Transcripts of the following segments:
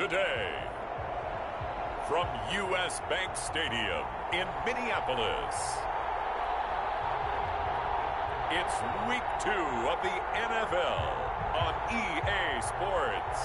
today. From U.S. Bank Stadium in Minneapolis, it's Week 2 of the NFL on EA Sports.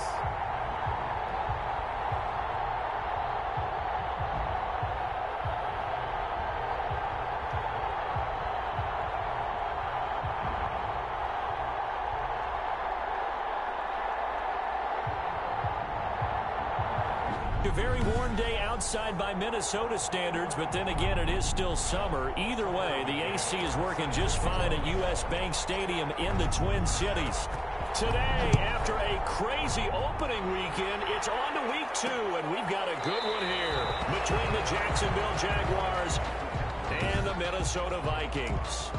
A very warm day outside by Minnesota standards, but then again, it is still summer. Either way, the AC is working just fine at U.S. Bank Stadium in the Twin Cities. Today, after a crazy opening weekend, it's on to Week 2, and we've got a good one here between the Jacksonville Jaguars and the Minnesota Vikings.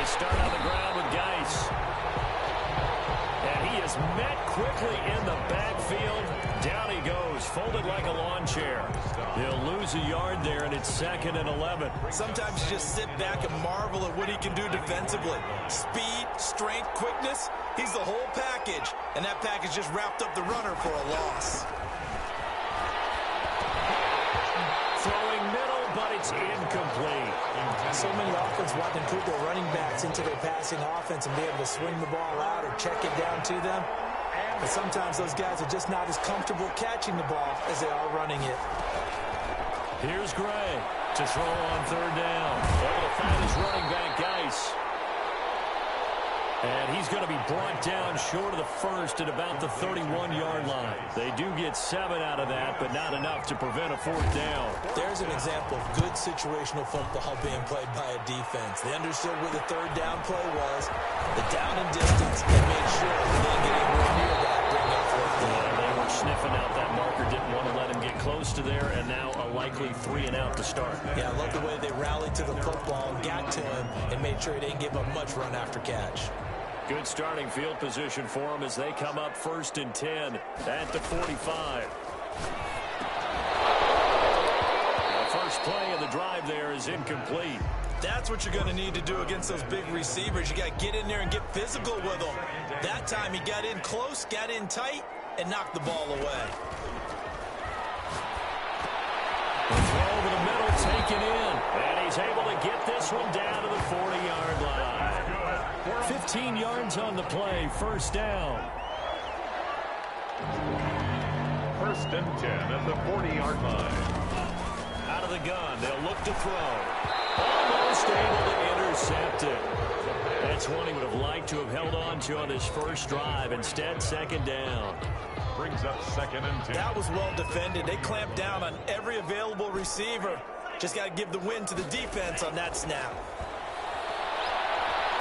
Start on the ground with Geis. And he is met quickly in the backfield. Down he goes, folded like a lawn chair. He'll lose a yard there, and it's 2nd and 11. Sometimes you just sit back and marvel at what he can do defensively. Speed, strength, quickness, he's the whole package. And that package just wrapped up the runner for a loss. Throwing middle, but it's incomplete. So many offenses want to improve their running backs into their passing offense and be able to swing the ball out or check it down to them. But sometimes those guys are just not as comfortable catching the ball as they are running it. Here's Gray to throw on 3rd down. Able to find his running back, Geis. And he's going to be brought down short of the first at about the 31-yard line. They do get 7 out of that, but not enough to prevent a 4th down. There's an example of good situational football being played by a defense. They understood where the 3rd down play was, the down and distance, and made sure they didn't get anywhere near that bring up 4th down. They were sniffing out that marker, didn't want to let him get close to there, and now a likely 3 and out to start. Yeah, I love the way they rallied to the football and got to him and made sure he didn't give up much run after catch. Good starting field position for them as they come up 1st and 10 at the 45. The first play of the drive there is incomplete. That's what you're going to need to do against those big receivers. You got to get in there and get physical with them. That time he got in close, got in tight, and knocked the ball away. The throw over the middle, taken in. And he's able to get this one down to the 40-yard line. 15 yards on the play, 1st down. 1st and 10 at the 40-yard line. Out of the gun, they'll look to throw. Almost able to intercept it. That's one he would have liked to have held on to on his first drive. Instead, 2nd down. Brings up 2nd and 10. That was well defended. They clamped down on every available receiver. Just got to give the win to the defense on that snap.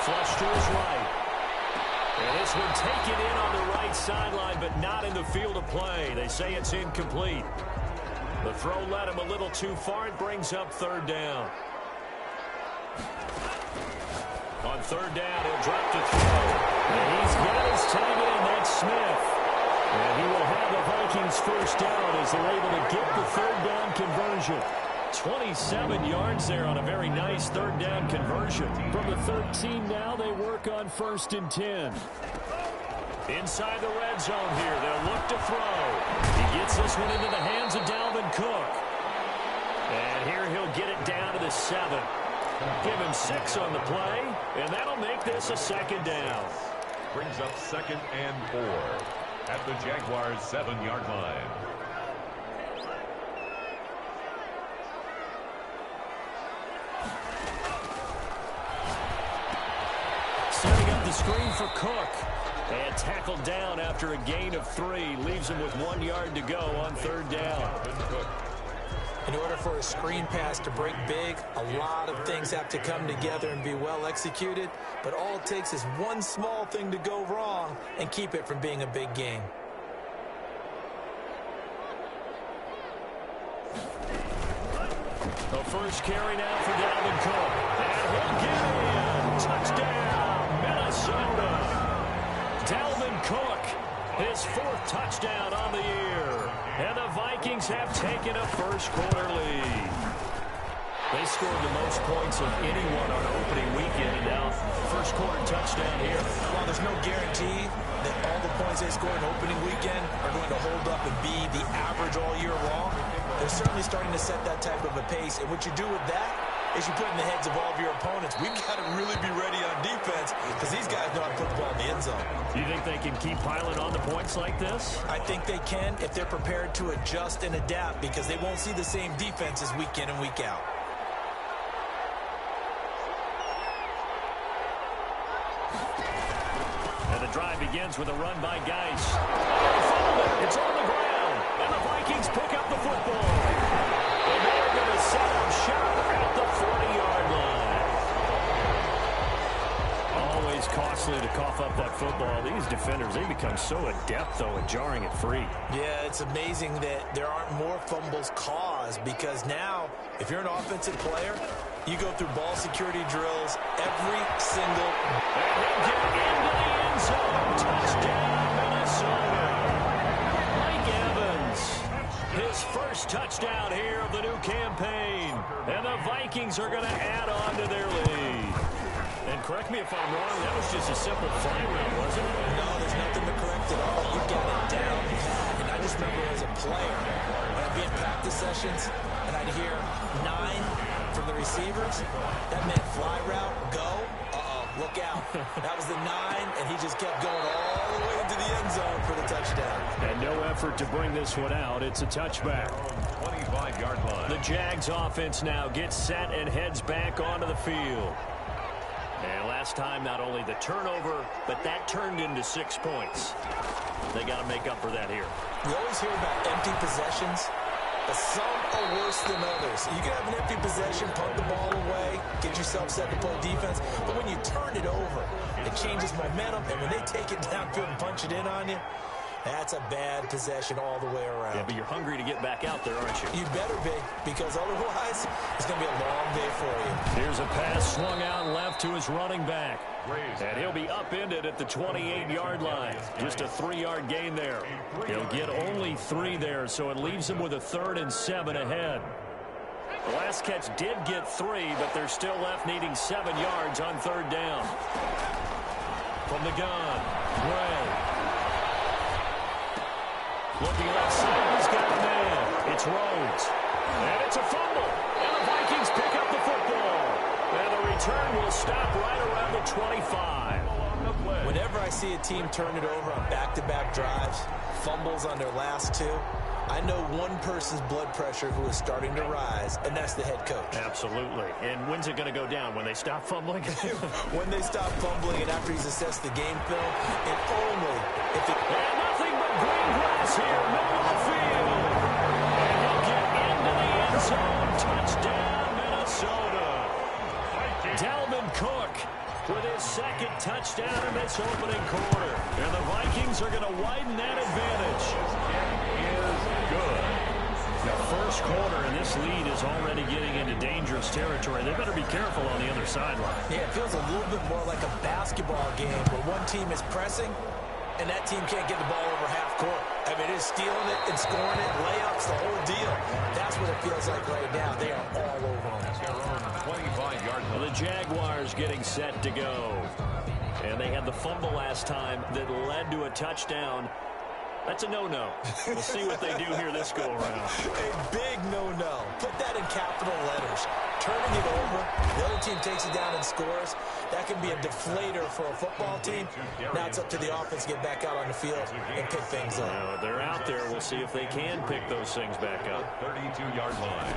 Flush to his right. And this one taken in on the right sideline, but not in the field of play. They say it's incomplete. The throw led him a little too far. It brings up 3rd down. On 3rd down, he'll drop to throw. And he's got his time in. That's Smith. And he will have the Vikings 1st down as they're able to get the 3rd down conversion. 27 yards there on a very nice 3rd down conversion. From the 13 now, they work on 1st and 10. Inside the red zone here, they'll look to throw. He gets this one into the hands of Dalvin Cook. And here he'll get it down to the 7. Give him 6 on the play, and that'll make this a 2nd down. Brings up 2nd and 4 at the Jaguars' 7-yard line. Setting up the screen for Cook. And tackled down after a gain of 3. Leaves him with 1 yard to go on 3rd down. In order for a screen pass to break big, a lot of things have to come together and be well executed. But all it takes is one small thing to go wrong and keep it from being a big game. The first carry now for Dalvin Cook. And he'll get in. Touchdown, Minnesota. Dalvin Cook His 4th touchdown on the year. And the Vikings have taken a first-quarter lead. They scored the most points of anyone on opening weekend, and now first-quarter touchdown here. While there's no guarantee that all the points they score in opening weekend are going to hold up and be the average all year long, they're certainly starting to set that type of a pace. And what you do with that is you put in the heads of all of your opponents, we've got to really be ready on defense because these guys know how to put the ball in the end zone. Do you think they can keep piling on the points like this? I think they can if they're prepared to adjust and adapt because they won't see the same defenses week in and week out. And the drive begins with a run by Geis. It's on the ground, and the Vikings pick up the football. And they're going to set up shop at the 40-yard line. Always costly to cough up that football. These defenders, they become so adept, though, at jarring it free. Yeah, it's amazing that there aren't more fumbles caused because now, if you're an offensive player, you go through ball security drills every single. And he'll get into the end zone. Touchdown, Minnesota. Mike Evans, his first touchdown here of the new campaign. And the Vikings are going to add on to their lead. And correct me if I'm wrong, that was just a simple fly route, wasn't it? No, there's nothing to correct at all. You got it down. And I just remember as a player, when I'd be in practice sessions, and I'd hear 9 from the receivers, that meant fly route, go, look out. That was the 9, and he just kept going all the way into the end zone for the touchdown. And no effort to bring this one out. It's a touchback. 25-yard line. The Jags offense now gets set and heads back onto the field. And last time, not only the turnover, but that turned into 6 points. They got to make up for that here. You always hear about empty possessions, but some are worse than others. You can have an empty possession, punt the ball away, get yourself set to play defense, but when you turn it over, it changes momentum, and when they take it downfield and punch it in on you, that's a bad possession all the way around. Yeah, but you're hungry to get back out there, aren't you? You better be, because otherwise, it's going to be a long day for you. Here's a pass swung out left to his running back. And he'll be upended at the 28-yard line. Just a 3-yard gain there. He'll get only 3 there, so it leaves him with a 3rd and 7 ahead. The last catch did get 3, but they're still left needing 7 yards on 3rd down. From the gun, Gray. Looking left side, he's got a man. It's Rhodes. And it's a fumble. And the Vikings pick up the football. And the return will stop right around the 25. Whenever I see a team turn it over on back-to-back drives, fumbles on their last 2, I know one person's blood pressure who is starting to rise, and that's the head coach. Absolutely. And when's it going to go down? When they stop fumbling? When they stop fumbling and after he's assessed the game film, and only if it... And nothing but green grass here, middle of the field. And he'll get into the end zone. Touchdown, Minnesota. Dalvin Cook with his 2nd touchdown in this opening quarter. And the Vikings are going to widen that advantage. Good. The first quarter, and this lead is already getting into dangerous territory. They better be careful on the other sideline. Yeah, it feels a little bit more like a basketball game where one team is pressing and that team can't get the ball over half court. I mean, it is stealing it and scoring it, layups, the whole deal. That's what it feels like right now. They are all over them. 25-yard line. The Jaguars getting set to go. And they had the fumble last time that led to a touchdown. That's a no-no. We'll see what they do here this go-around. A big no-no. Put that in capital letters. Turning it over, the other team takes it down and scores. That can be a deflator for a football team. Now it's up to the offense to get back out on the field and pick things up. Now, they're out there. We'll see if they can pick those things back up. 32-yard line.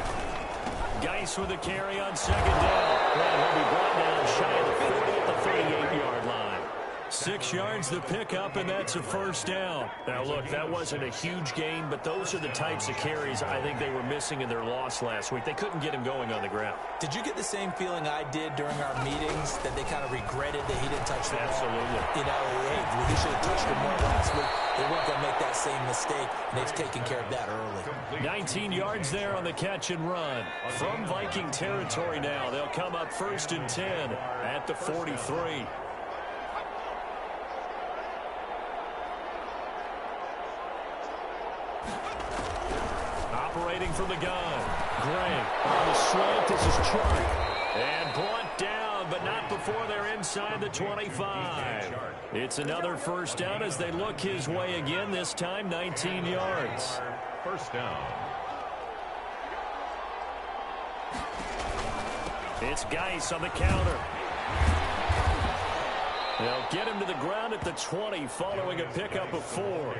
Geis with a carry on 2nd down. And he'll be brought down shy of the 40 at the 38-yard line. 6 yards to pick up, and that's a 1st down. Now, look, that wasn't a huge gain, but those are the types of carries I think they were missing in their loss last week. They couldn't get him going on the ground. Did you get the same feeling I did during our meetings, that they kind of regretted that he didn't touch the ball? Absolutely. You know, hey, he should have touched it more last week. They weren't going to make that same mistake, and they've taken care of that early. 19 yards there on the catch and run. From Viking territory now, they'll come up 1st and 10 at the 43. rotating from the gun. Gray on the slant. This is Chark. And brought down, but not before they're inside the 25. It's another first down as they look his way again, this time 19 yards. First down. It's Geis on the counter. They'll get him to the ground at the 20 following a pickup of 4.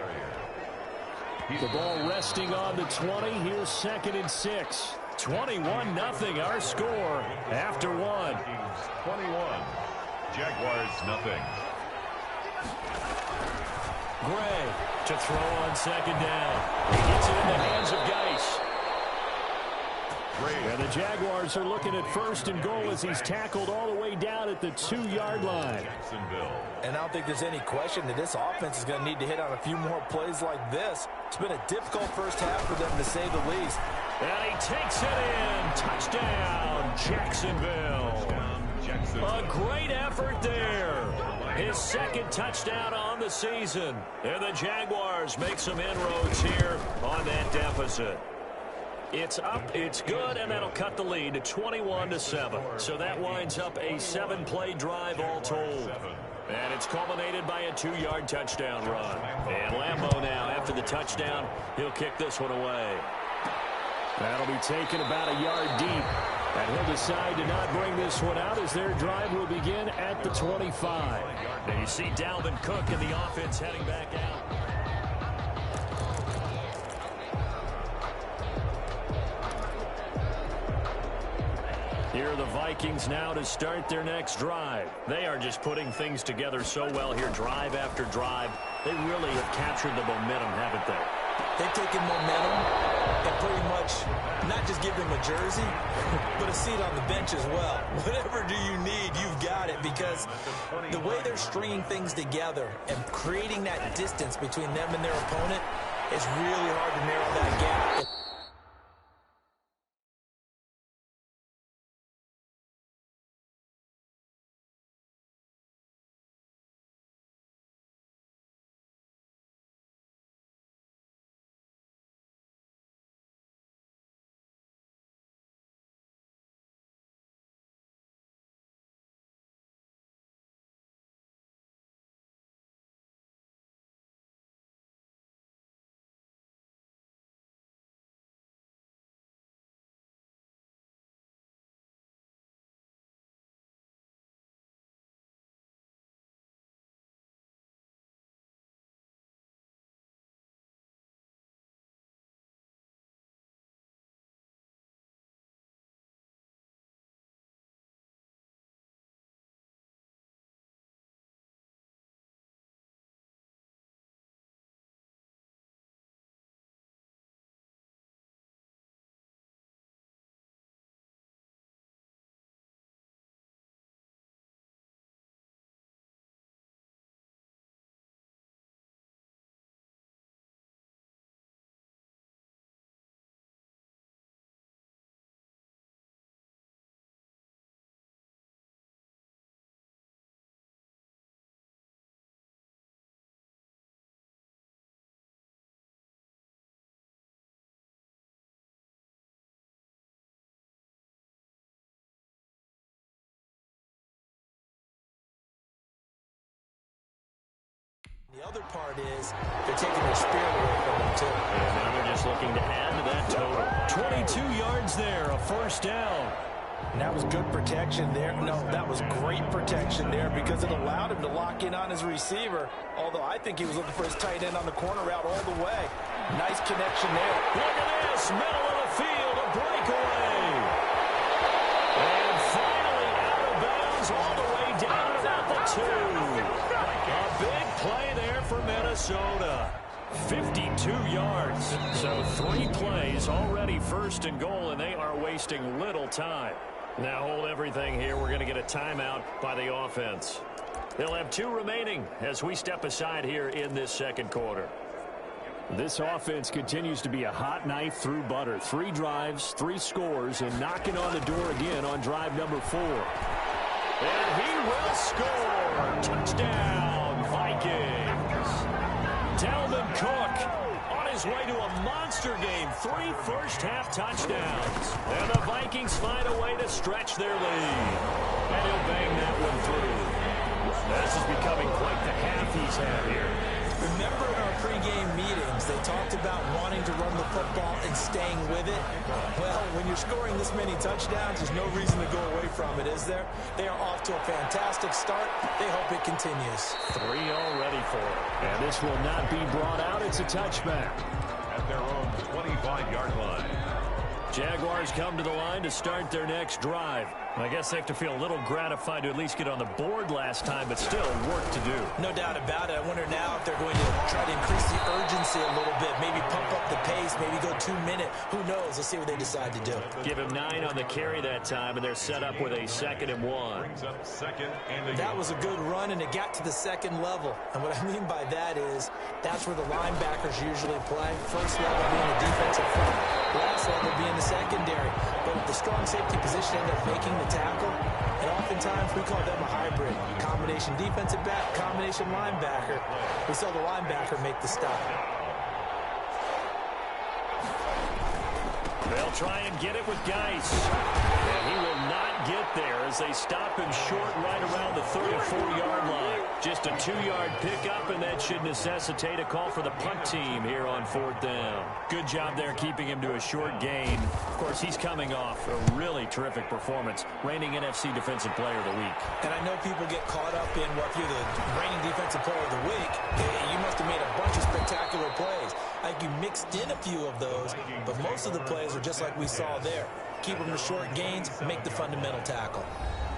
The ball resting on the 20. Here's 2nd and 6. 21-0 our score after 1. 21. Jaguars nothing. Gray to throw on 2nd down. He gets it in the hands of Geis. And the Jaguars are looking at 1st and goal as he's tackled all the way down at the 2-yard line. And I don't think there's any question that this offense is going to need to hit on a few more plays like this. It's been a difficult first half for them, to say the least. And he takes it in. Touchdown, Jacksonville. A great effort there. His 2nd touchdown on the season. And the Jaguars make some inroads here on that deficit. It's up, it's good, and that'll cut the lead to 21-7. So that winds up a 7-play drive all told. And it's culminated by a 2-yard touchdown run. And Lambeau now, after the touchdown, he'll kick this one away. That'll be taken about a yard deep. And he'll decide to not bring this one out as their drive will begin at the 25. Now you see Dalvin Cook and the offense heading back out. Here are the Vikings now to start their next drive. They are just putting things together so well here, drive after drive. They really have captured the momentum, haven't they? They've taken momentum and pretty much not just give them a jersey, but a seat on the bench as well. Whatever do you need, you've got it, because the way they're stringing things together and creating that distance between them and their opponent is really hard to narrow that gap. The other part is they're taking their spirit away from them, too. And now they're just looking to add to that total. 22 yards there, a first down. And that was good protection there. No, that was great protection there because it allowed him to lock in on his receiver, although I think he was looking for his tight end on the corner route all the way. Nice connection there. Look at this, middle of the field, a breakaway. And finally out of bounds all the way down about the 2. A big play there for Minnesota. 52 yards. So 3 plays already first and goal, and they are wasting little time. Now hold everything here. We're going to get a timeout by the offense. They'll have 2 remaining as we step aside here in this second quarter. This offense continues to be a hot knife through butter. 3 drives, 3 scores, and knocking on the door again on drive number 4. And he will score. Touchdown, Vikings. Dalvin Cook on his way to a monster game. 3 first-half touchdowns. And the Vikings find a way to stretch their lead. And he'll bang that one through. This is becoming quite the half he's had here. Remember in our pregame meetings, they talked about wanting to run the football and staying with it? Well, when you're scoring this many touchdowns, there's no reason to go away from it, is there? They are off to a fantastic start. They hope it continues. 3 already for it. And this will not be brought out. It's a touchback. At their own 25-yard line. Jaguars come to the line to start their next drive. I guess they have to feel a little gratified to at least get on the board last time, but still work to do. No doubt about it. I wonder now if they're going to try to increase the urgency a little bit, maybe pump up the pace, maybe go 2-minute. Who knows? Let's see what they decide to do. Give him 9 on the carry that time, and they're set up with a 2nd and 1. Brings up 2nd and That was a good run, and it got to the 2nd level. And what I mean by that is that's where the linebackers usually play. First level being the defensive front, last level being the secondary. But the strong safety position ended up making the tackle, and oftentimes we call them a hybrid. Combination defensive back, combination linebacker. We saw the linebacker make the stop. They'll try and get it with Geis. And he will not get there as they stop him short right around the 34-yard line. Just a 2-yard pickup, and that should necessitate a call for the punt team here on 4th down. Good job there keeping him to a short gain. Of course, he's coming off a really terrific performance, reigning NFC Defensive Player of the Week. And I know people get caught up in, well, if you're the reigning Defensive Player of the Week, you must have made a bunch of spectacular plays. Like you mixed in a few of those, but most of the plays are just like we saw there. Keep them to short gains, make the fundamental tackle.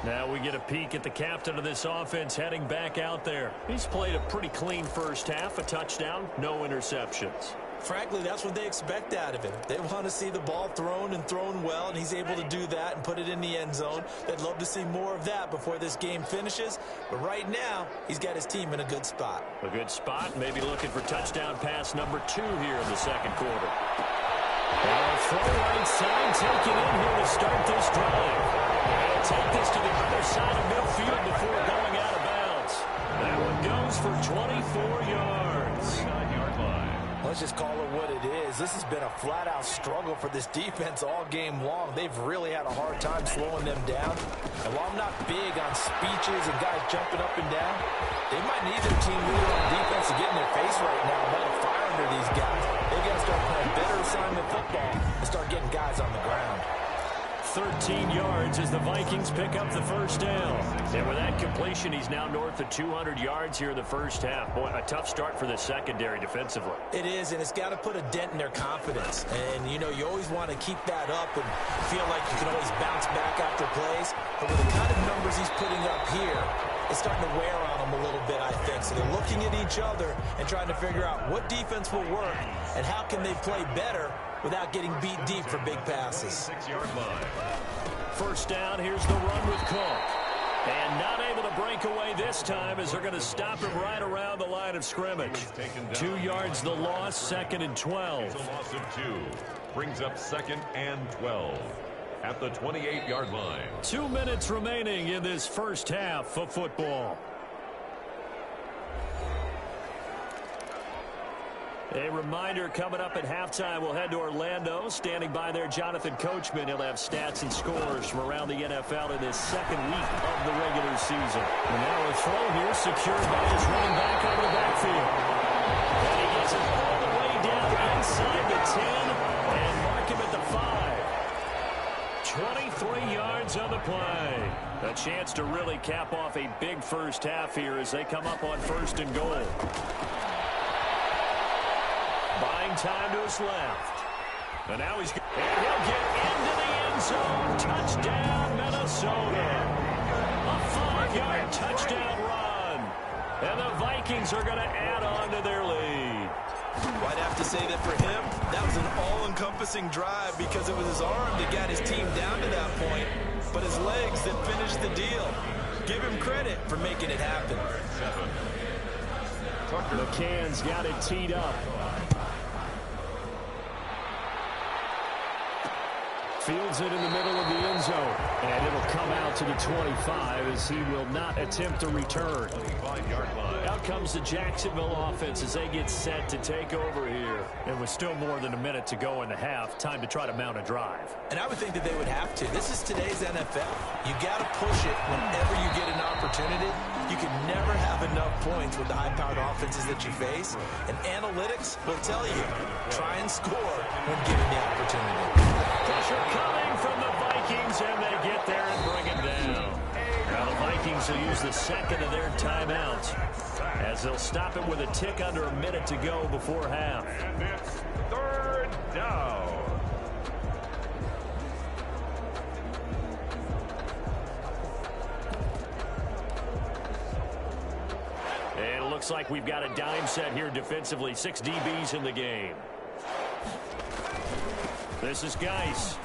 Now we get a peek at the captain of this offense heading back out there. He's played a pretty clean first half, a touchdown, no interceptions. Frankly, that's what they expect out of him. They want to see the ball thrown and thrown well, and he's able to do that and put it in the end zone. They'd love to see more of that before this game finishes. But right now, he's got his team in a good spot. A good spot, maybe looking for touchdown pass number 2 here in the second quarter. Throw right side, taken in here to start this drive. And take this to the other side of midfield before going out of bounds. That one goes for 24 yards. 9-yard line. Let's just call it what it is. This has been a flat-out struggle for this defense all game long. They've really had a hard time slowing them down. And while I'm not big on speeches and guys jumping up and down, they might need their team leader on defense to get in their face right now and light a fire under these guys. They got to start playing better assignment football and start getting guys on the ground. 13 yards as the Vikings pick up the first down. And with that completion, he's now north of 200 yards here in the first half. Boy, a tough start for the secondary defensively. It is, and it's got to put a dent in their confidence. And, you know, you always want to keep that up and feel like you can always bounce back after plays. But with the kind of numbers he's putting up here, it's starting to wear on them a little bit, I think. So they're looking at each other and trying to figure out what defense will work and how can they play better without getting beat deep for big passes. 6-yard line. First down, here's the run with Cook. And not able to break away this time as they're going to stop him right around the line of scrimmage. 2 yards the loss, 2nd and 12. It's a loss of 2. Brings up 2nd and 12. At the 28-yard line. 2 minutes remaining in this first half of football. A reminder coming up at halftime, we'll head to Orlando. Standing by there, Jonathan Coachman. He'll have stats and scores from around the NFL in this second week of the regular season. And now a throw here secured by his running back out of the backfield. And he gets it all the way down inside the 10 and mark him at the 5. 23 yards on the play. A chance to really cap off a big first half here as they come up on 1st and goal. Buying time to his left. And now he'll get into the end zone. Touchdown, Minnesota. A 5-yard touchdown run. And the Vikings are going to add on to their lead. I'd have to say that for him, that was an all-encompassing drive because it was his arm that got his team down to that point, but his legs that finished the deal. Give him credit for making it happen. McCann's got it teed up. Fields it in the middle of the end zone. And it'll come out to the 25 as he will not attempt to return. Out comes the Jacksonville offense as they get set to take over here. It was still more than a minute to go in the half. Time to try to mount a drive. And I would think that they would have to. This is today's NFL. You got to push it whenever you get an opportunity. You can never have enough points with the high-powered offenses that you face. And analytics will tell you, try and score when given the opportunity. Pressure coming from the Vikings, and they get there and bring him down. Now the Vikings will use the second of their timeouts as they'll stop it with a tick under a minute to go before half. And it's third down. And it looks like we've got a dime set here defensively. 6 DBs in the game. This is Geis.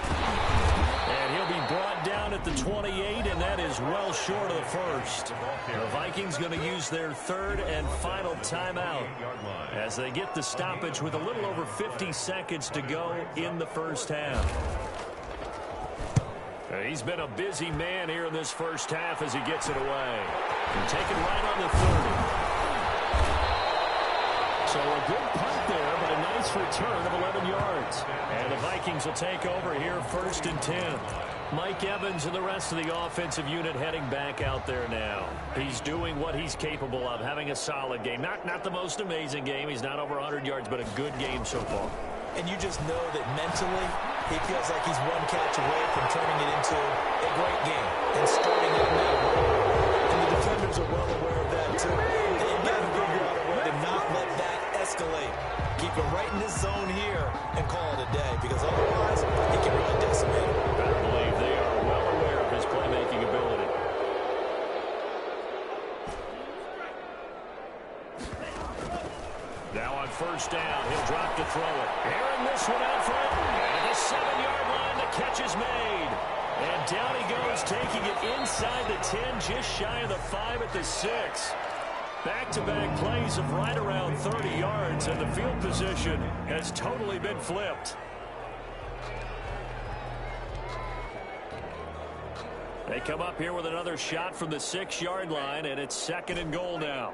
And he'll be brought down at the 28, and that is well short of the first. The Vikings going to use their third and final timeout as they get the stoppage with a little over 50 seconds to go in the first half. He's been a busy man here in this first half as he gets it away. And taken right on the 30. So a good punt there, but a nice return of 11 yards. And the Vikings will take over here first and 10. Mike Evans and the rest of the offensive unit heading back out there now. He's doing what he's capable of, having a solid game. Not the most amazing game. He's not over 100 yards, but a good game so far. And you just know that mentally, he feels like he's one catch away from turning it into a great game and starting out now. And the defenders are well aware of that, too. They've got to figure out a way to not let that escalate. Keep it right in this zone here and call it a day, because otherwise, he can really decimate it. I believe they are well aware of his playmaking ability. Now on first down, he'll drop to throw it. Airing this one out front. And the 7-yard line, the catch is made. And down he goes, taking it inside the 10, just shy of the 5 at the 6. Back-to-back plays of right around 30 yards, and the field position has totally been flipped. They come up here with another shot from the 6-yard line, and it's 2nd and goal now.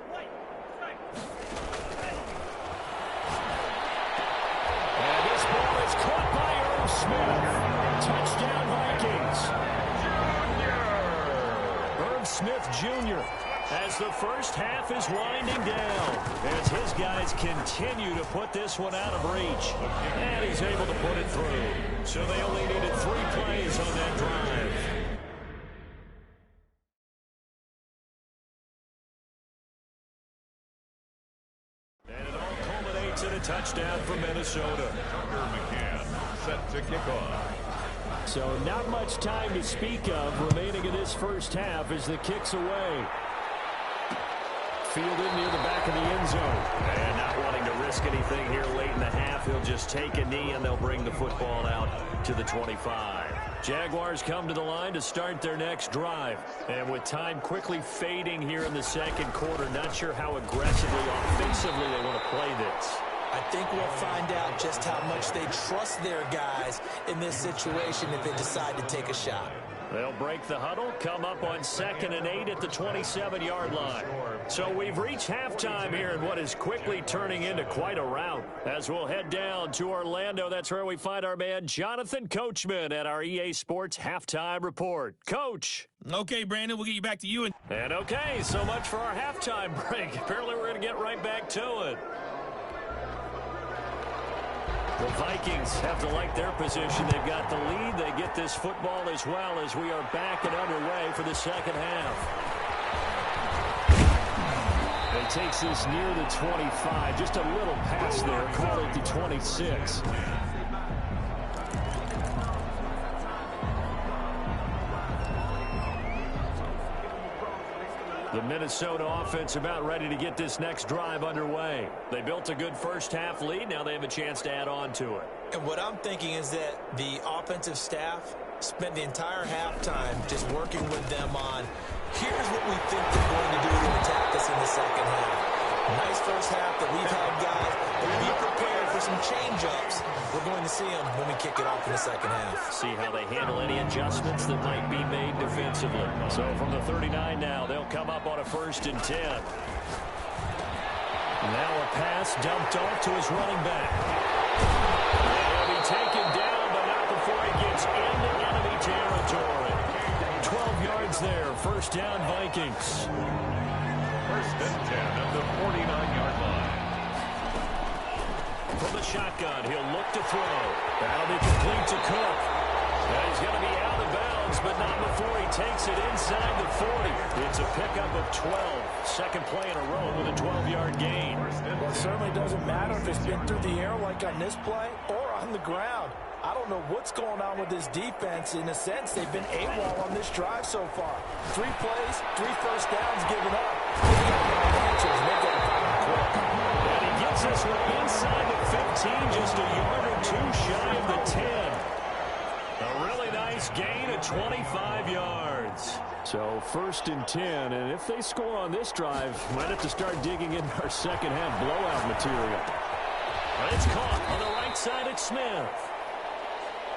And this ball is caught by Irv Smith. Touchdown, Vikings. Irv Smith Jr. as the first half is winding down, as his guys continue to put this one out of reach. And he's able to put it through. So they only needed 3 plays on that drive. And it all culminates in a touchdown for Minnesota. Tucker McCann set to kick off. So not much time to speak of remaining in this first half as the kick's away. Fielded near the back of the end zone. And not wanting to risk anything here late in the half, he'll just take a knee and they'll bring the football out to the 25. Jaguars come to the line to start their next drive. And with time quickly fading here in the second quarter, not sure how aggressively, offensively they want to play this. I think we'll find out just how much they trust their guys in this situation if they decide to take a shot. They'll break the huddle, come up on 2nd and 8 at the 27-yard line. So we've reached halftime here in what is quickly turning into quite a rout. As we'll head down to Orlando, that's where we find our man Jonathan Coachman at our EA Sports Halftime Report. Coach. Okay, Brandon, we'll get you back to you. And okay, so much for our halftime break. Apparently we're going to get right back to it. The Vikings have to like their position. They've got the lead. They get this football as well as we are back and underway for the second half. It takes this near the 25. Just a little pass there. Call it the 26. The Minnesota offense about ready to get this next drive underway. They built a good first half lead. Now they have a chance to add on to it. And what I'm thinking is that the offensive staff spent the entire halftime just working with them on, here's what we think they're going to do to attack us in the second half. Nice first half that we've had, guys, but be prepared for some change-ups. We're going to see them when we kick it off in the second half. See how they handle any adjustments that might be made defensively. So from the 39 now, they'll come up on a 1st and 10. Now a pass dumped off to his running back. He'll be taken down, but not before he gets into enemy territory. 12 yards there. 1st down, Vikings. 1st and 10 at the 49-yard line. From the shotgun, he'll look to throw. That'll be complete to Cook. And he's going to be out of bounds, but not before he takes it inside the 40. It's a pickup of 12. Second play in a row with a 12-yard gain. Well, it certainly doesn't matter if it's been through the air like on this play or on the ground. I don't know what's going on with this defense. In a sense, they've been AWOL on this drive so far. 3 plays, 3 first downs given up. They got no answers. They got to find quick. And he gets this one inside the 15, just a yard or 2 shy of the 10. A really nice gain of 25 yards. So 1st and 10, and if they score on this drive, might have to start digging into our second half blowout material. It's caught on the right side at Smith.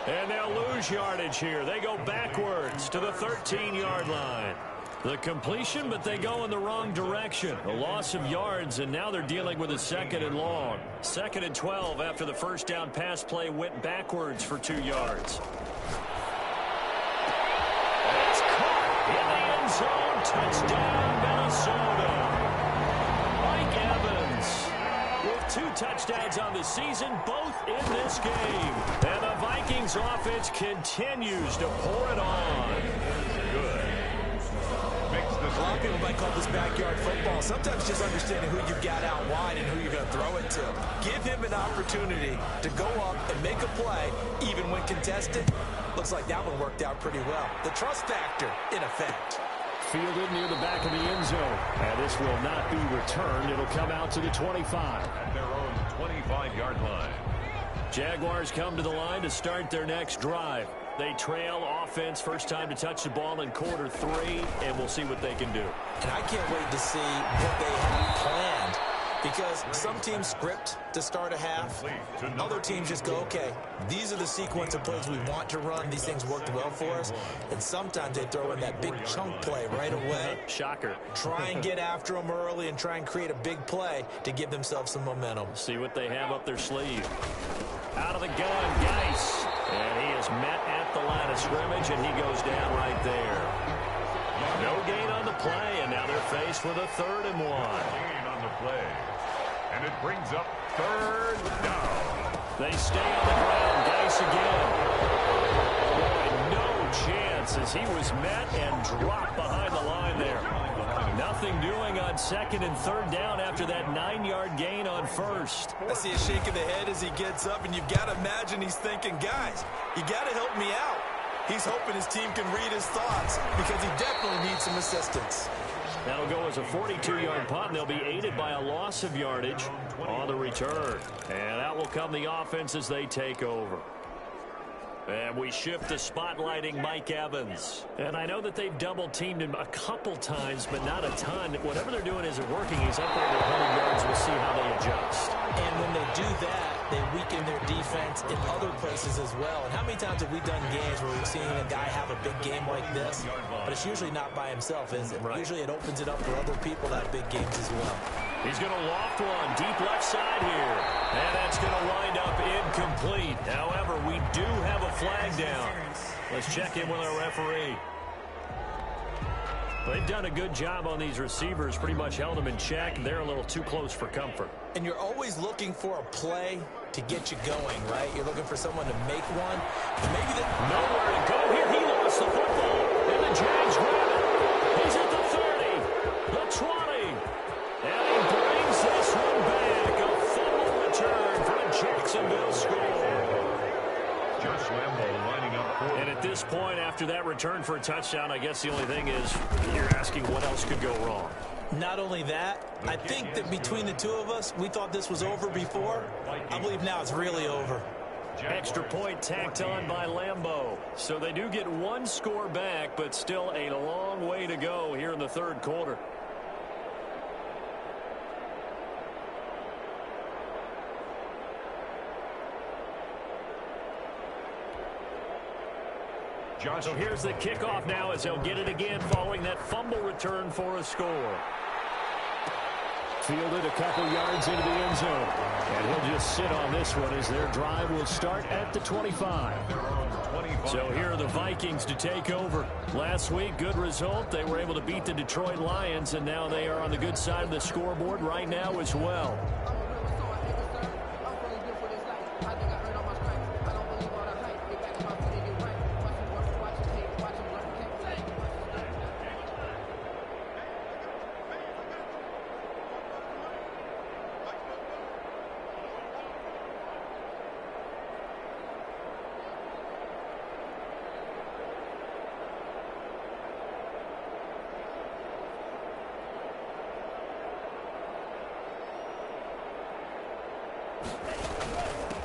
And they'll lose yardage here. They go backwards to the 13-yard line. The completion, but they go in the wrong direction. A loss of yards, and now they're dealing with a 2nd and long. 2nd and 12 after the 1st down pass play went backwards for 2 yards. It's caught in the end zone. Touchdown, Minnesota. Mike Evans with 2 touchdowns on the season, both in this game. And the Vikings offense continues to pour it on. Good. A lot of people might call this backyard football. Sometimes just understanding who you've got out wide and who you're going to throw it to. Give him an opportunity to go up and make a play, even when contested. Looks like that one worked out pretty well. The trust factor, in effect. Fielded near the back of the end zone. And this will not be returned. It'll come out to the 25. At their own 25-yard line. Jaguars come to the line to start their next drive. They trail offense, first time to touch the ball in quarter 3, and we'll see what they can do. And I can't wait to see what they have planned, because some teams script to start a half. Other teams just go, okay, these are the sequence of plays we want to run. These things worked well for us. And sometimes they throw in that big chunk play right away. Shocker. Try and get after them early and try and create a big play to give themselves some momentum. See what they have up their sleeve. Out of the gun, Geis. And he is met at the line of scrimmage, and he goes down right there. No gain on the play, and now they're faced with a 3rd and 1. Gain on the play. And it brings up 3rd down. They stay on the ground. Geis again. Boy, no chance as he was met and dropped behind the line there. Nothing doing on 2nd and 3rd down after that 9-yard gain on 1st. I see a shake of the head as he gets up, and you've got to imagine he's thinking, guys, you got to help me out. He's hoping his team can read his thoughts because he definitely needs some assistance. That'll go as a 42-yard punt, and they'll be aided by a loss of yardage on the return. And out will come the offense as they take over. And we shift to spotlighting Mike Evans. And I know that they've double-teamed him a couple times, but not a ton. Whatever they're doing isn't working. He's up there at 100 yards. We'll see how they adjust. And when they do that, they weaken their defense in other places as well. And how many times have we done games where we've seen a guy have a big game like this? But it's usually not by himself, is it? Right. Usually it opens it up for other people to have big games as well. He's going to loft one deep left side here. And that's going to wind up incomplete. However, we do have a flag down. Let's check in with our referee. They've done a good job on these receivers, pretty much held them in check. They're a little too close for comfort. And you're always looking for a play to get you going, right? You're looking for someone to make one. Maybe nowhere to go here. He lost the football. And the Jags grab it. He's at the 30, the 20. And he brings this one back. A fumble return for a Jacksonville score. Josh Lambo lining up for. And at this point, after that return for a touchdown, I guess the only thing is you're asking what else could go wrong. Not only that, I think that between the two of us, we thought this was over before. I believe now it's really over. Extra point tacked on by Lambo. So they do get one score back, but still a long way to go here in the third quarter. So here's the kickoff now as they'll get it again following that fumble return for a score. Fielded a couple yards into the end zone. And he'll just sit on this one as their drive will start at the 25. So here are the Vikings to take over. Last week, good result. They were able to beat the Detroit Lions, and now they are on the good side of the scoreboard right now as well.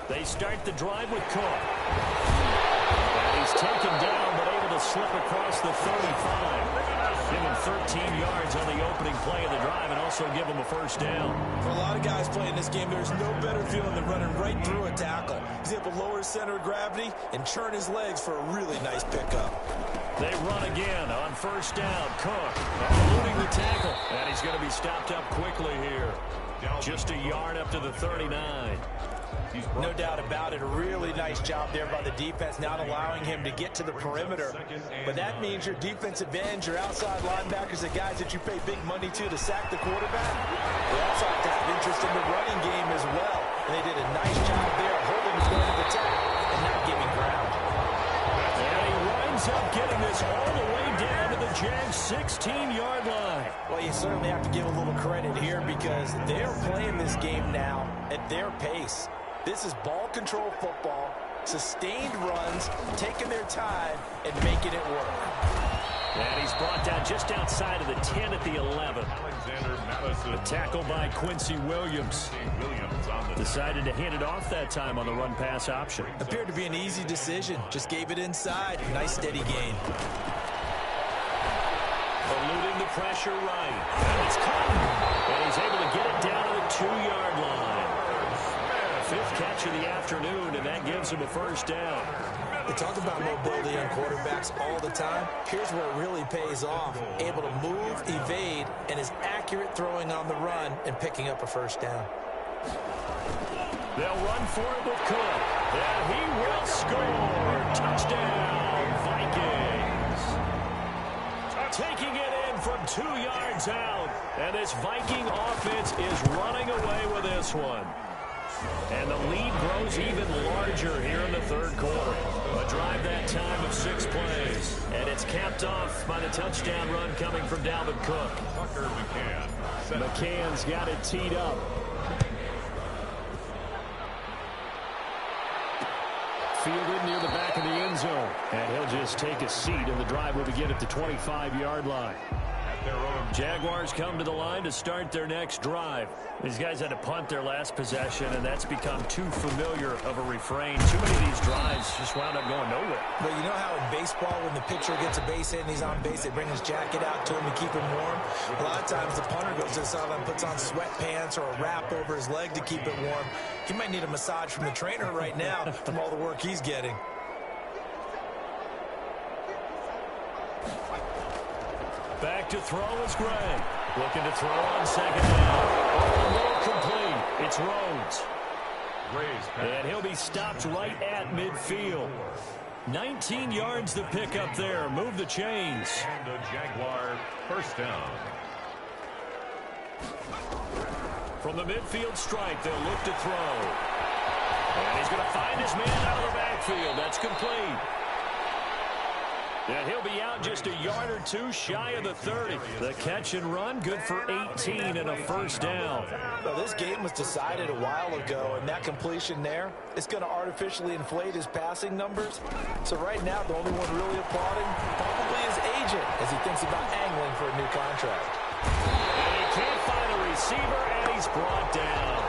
They start the drive with Cook. And he's taken down, but able to slip across the 35. Give him 13 yards on the opening play of the drive and also give him a first down. For a lot of guys playing this game, there's no better feeling than running right through a tackle. He's able to lower his center of gravity and churn his legs for a really nice pickup. They run again on first down. Cook eluding the tackle. And he's going to be stopped up quickly here. Just a yard up to the 39. No doubt about it. A really nice job there by the defense, not allowing him to get to the perimeter. But that means your defensive ends, your outside linebackers, the guys that you pay big money to sack the quarterback, they also have to have interest in the running game as well. And they did a nice job there holding the point of attack and not giving ground. And he winds up getting this all the way down to the Jags' 16-yard line. Well, you certainly have to give a little credit here because they're playing this game now at their pace. This is ball control football, sustained runs, taking their time, and making it work. And he's brought down just outside of the 10 at the 11. A tackle by Quincy Williams. Decided to hand it off that time on the run-pass option. Appeared to be an easy decision. Just gave it inside. Nice steady gain. Eluding the pressure right. And it's caught. And he's able to get it down to the 2-yard line. Fifth catch of the afternoon, and that gives him a first down. We talk about mobility on quarterbacks all the time. Here's where it really pays off. Able to move, evade, and is accurate throwing on the run and picking up a first down. They'll run for it with Cook. And he will score. Touchdown, Vikings. Taking it in from 2 yards out. And this Viking offense is running away with this one. And the lead grows even larger here in the third quarter. A drive that time of 6 plays. And it's capped off by the touchdown run coming from Dalvin Cook. McCann's got it teed up. Fielded near the back of the end zone. And he'll just take a seat, and the drive will begin at the 25-yard line. Jaguars come to the line to start their next drive. These guys had to punt their last possession, and that's become too familiar of a refrain. Too many of these drives just wound up going nowhere. But you know how in baseball, when the pitcher gets a base hit and he's on base, they bring his jacket out to him to keep him warm? A lot of times the punter goes to the sideline, puts on sweatpants or a wrap over his leg to keep it warm. He might need a massage from the trainer right now from all the work he's getting. Back to throw is Gray. Looking to throw on second down. A little complete. It's Rhodes. And he'll be stopped right at midfield. 19 yards to pick up there. Move the chains. And the Jaguar first down. From the midfield stripe, they'll look to throw. And he's going to find his man out of the backfield. That's complete. And he'll be out just a yard or two shy of the 30. The catch and run, good for 18 and a first down. Well, this game was decided a while ago, and that completion there is going to artificially inflate his passing numbers. So right now, the only one really applauding probably his agent as he thinks about angling for a new contract. And he can't find a receiver, and he's brought down.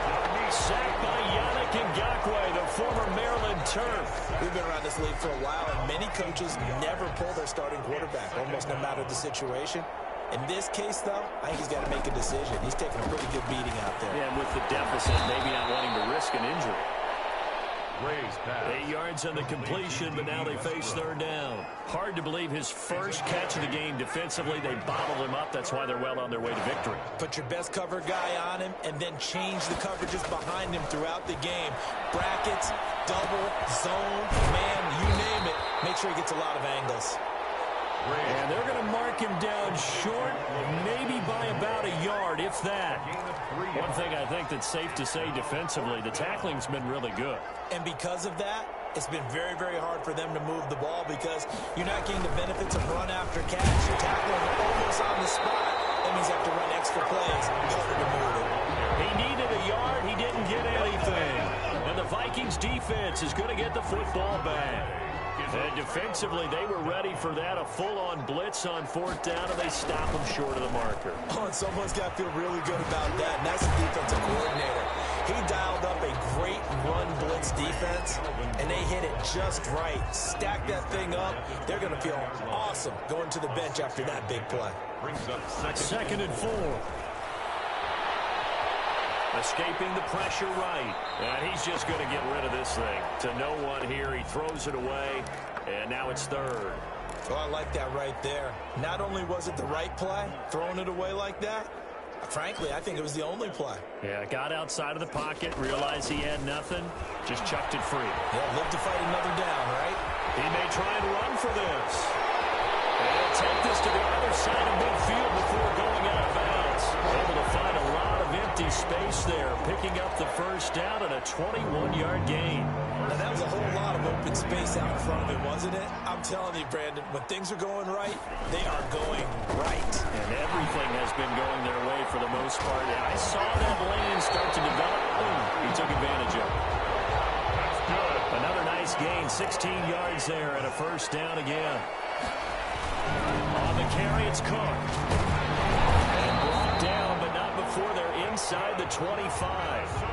Sacked by Yannick Ngakoue, the former Maryland Terp. We've been around this league for a while, and many coaches never pull their starting quarterback, almost no matter the situation. In this case, though, I think he's got to make a decision. He's taking a pretty good beating out there. Yeah, and with the deficit, maybe not wanting to risk an injury. 8 yards on the completion, but now they face third down. Hard to believe his first catch of the game defensively. They bottled him up. That's why they're well on their way to victory. Put your best cover guy on him and then change the coverages behind him throughout the game. Brackets, double, zone, man, you name it. Make sure he gets a lot of angles. And they're going to mark him down short, maybe by about a yard, if that. One thing I think that's safe to say defensively, the tackling's been really good. And because of that, it's been very, very hard for them to move the ball because you're not getting the benefits of run after catch. You're tackling almost on the spot. That means you have to run extra plays in order to move it. He needed a yard. He didn't get anything. And the Vikings defense is going to get the football back. And defensively, they were ready for that, a full-on blitz on fourth down, and they stop them short of the marker. Oh, and someone's got to feel really good about that, and that's the defensive coordinator. He dialed up a great run blitz defense, and they hit it just right. Stack that thing up. They're going to feel awesome going to the bench after that big play. Second and 4. Escaping the pressure right. And he's just going to get rid of this thing. To no one here. He throws it away. And now it's third. Oh, I like that right there. Not only was it the right play, throwing it away like that, frankly, I think it was the only play. Yeah, got outside of the pocket, realized he had nothing, just chucked it free. Yeah, live to fight another down, right? He may try and run for this. And he'll take this to the other side of midfield before going out of bounds. Able to find a lot of empty space there, picking up the first down and a 21-yard gain. Now, that was a whole lot of open space out in front of him, wasn't it? I'm telling you, Brandon, when things are going right, they are going right. And everything has been going their way for the most part. And I saw that lane start to develop. Boom, he took advantage of it. That's good. Another nice gain, 16 yards there and a first down again. On the carry, it's Cook. And brought down, but not before they're inside the 25.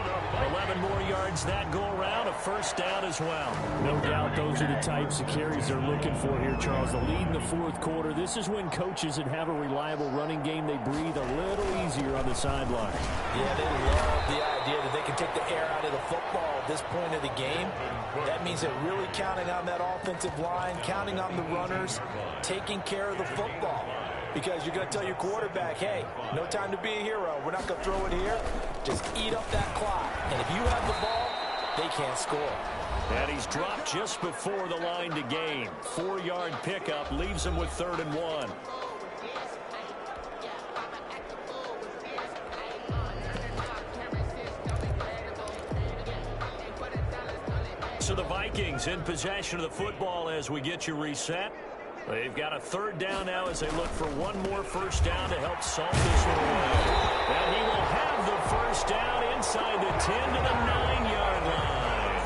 11 more yards that go around, a first down as well. No doubt those are the types of carries they're looking for here, Charles. The lead in the fourth quarter. This is when coaches that have a reliable running game, they breathe a little easier on the sideline. Yeah, they love the idea that they can take the air out of the football at this point of the game. That means they're really counting on that offensive line, counting on the runners, taking care of the football. Because you're going to tell your quarterback, hey, no time to be a hero. We're not going to throw it here. Just eat up that clock. And if you have the ball, they can't score. And he's dropped just before the line to gain. 4-yard pickup leaves him with 3rd and 1. So the Vikings in possession of the football as we get you reset. They've got a 3rd down now as they look for one more first down to help salt this one away. And he will have the first down inside the 10 to the 9-yard line.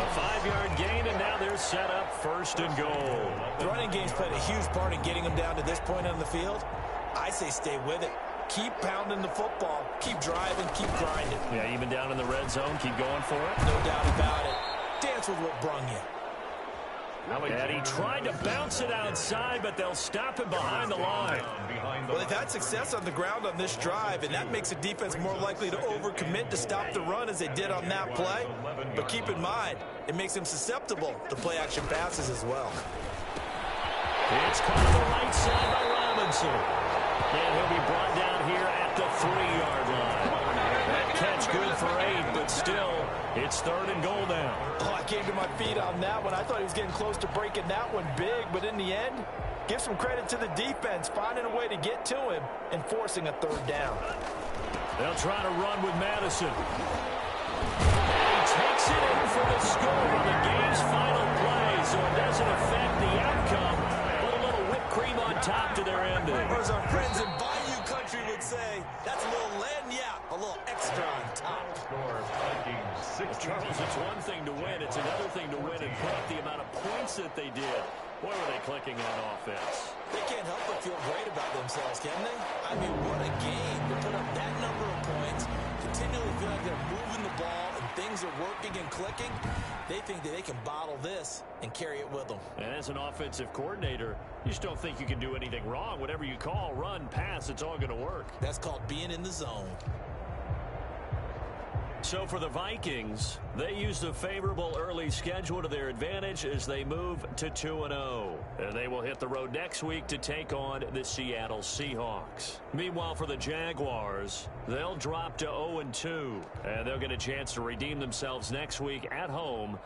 A 5-yard gain, and now they're set up 1st and goal. The running game's played a huge part in getting them down to this point on the field. I say stay with it. Keep pounding the football. Keep driving. Keep grinding. Yeah, even down in the red zone, keep going for it. No doubt about it. Dance with what brung you. And he tried to bounce it outside, but they'll stop him behind the line. Well, they've had success on the ground on this drive, and that makes the defense more likely to overcommit to stop the run as they did on that play. But keep in mind, it makes them susceptible to play-action passes as well. It's caught on the right side by Robinson. And he'll be brought down here at the 3-yard line. That catch good for 8, but still, it's 3rd and goal now. Oh, I came to my feet on that one. I thought he was getting close to breaking that one big, but in the end, give some credit to the defense, finding a way to get to him and forcing a 3rd down. They'll try to run with Madison. And he takes it in for the score on the game's final play, so it doesn't affect the outcome, but a little whipped cream on top to their ending. Or as our friends in Bayou Country would say, that's a little lagniappe, a little extra on top. Charles, it's one thing to win. It's another thing to win and put up the amount of points that they did. Boy, were they clicking on offense. They can't help but feel great about themselves, can they? I mean, what a game to put up that number of points, continually feel like they're moving the ball and things are working and clicking. They think that they can bottle this and carry it with them. And as an offensive coordinator, you just don't think you can do anything wrong. Whatever you call, run, pass, it's all going to work. That's called being in the zone. So for the Vikings, they used a favorable early schedule to their advantage as they move to 2-0. And they will hit the road next week to take on the Seattle Seahawks. Meanwhile, for the Jaguars, they'll drop to 0-2. And they'll get a chance to redeem themselves next week at home